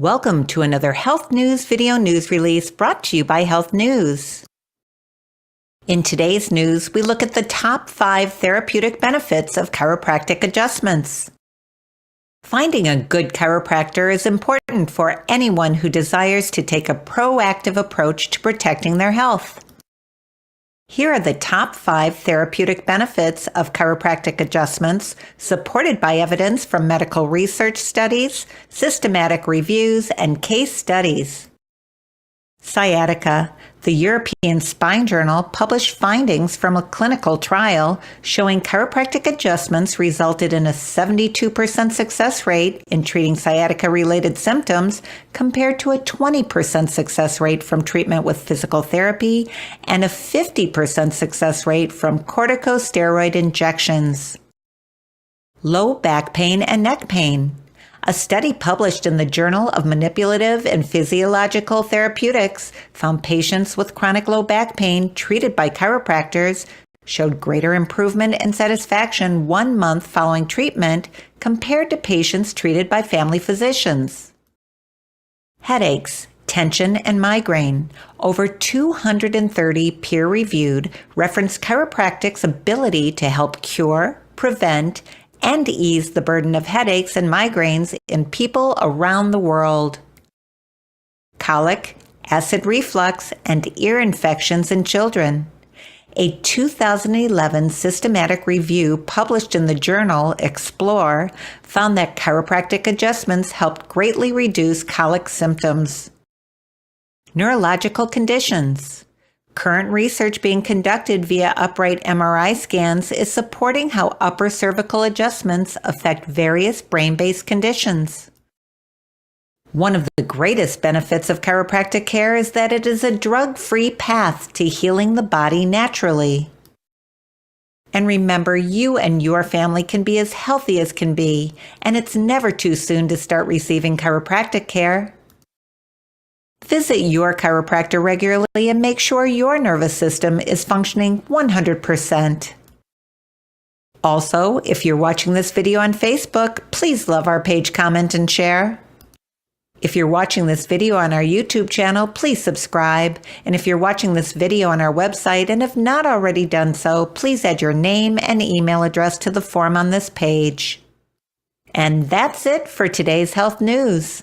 Welcome to another Health News video news release brought to you by Health News. In today's news, we look at the top 5 therapeutic benefits of chiropractic adjustments. Finding a good chiropractor is important for anyone who desires to take a proactive approach to protecting their health. Here are the top 5 therapeutic benefits of chiropractic adjustments, supported by evidence from medical research studies, systematic reviews, and case studies. Sciatica. The European Spine Journal published findings from a clinical trial showing chiropractic adjustments resulted in a 72% success rate in treating sciatica-related symptoms compared to a 20% success rate from treatment with physical therapy and a 50% success rate from corticosteroid injections. Low back pain and neck pain. A study published in the Journal of Manipulative and Physiological Therapeutics found patients with chronic low back pain treated by chiropractors showed greater improvement and satisfaction 1 month following treatment compared to patients treated by family physicians. Headaches, tension, and migraine. Over 230 peer-reviewed referenced chiropractic's ability to help cure, prevent, and ease the burden of headaches and migraines in people around the world. Colic, acid reflux, and ear infections in children. A 2011 systematic review published in the journal Explore found that chiropractic adjustments helped greatly reduce colic symptoms. Neurological conditions. Current research being conducted via upright MRI scans is supporting how upper cervical adjustments affect various brain-based conditions. One of the greatest benefits of chiropractic care is that it is a drug-free path to healing the body naturally. And remember, you and your family can be as healthy as can be, and it's never too soon to start receiving chiropractic care. Visit your chiropractor regularly and make sure your nervous system is functioning 100%. Also, if you're watching this video on Facebook, please love our page, comment, and share. If you're watching this video on our YouTube channel, please subscribe. And if you're watching this video on our website and have not already done so, please add your name and email address to the form on this page. And that's it for today's health news.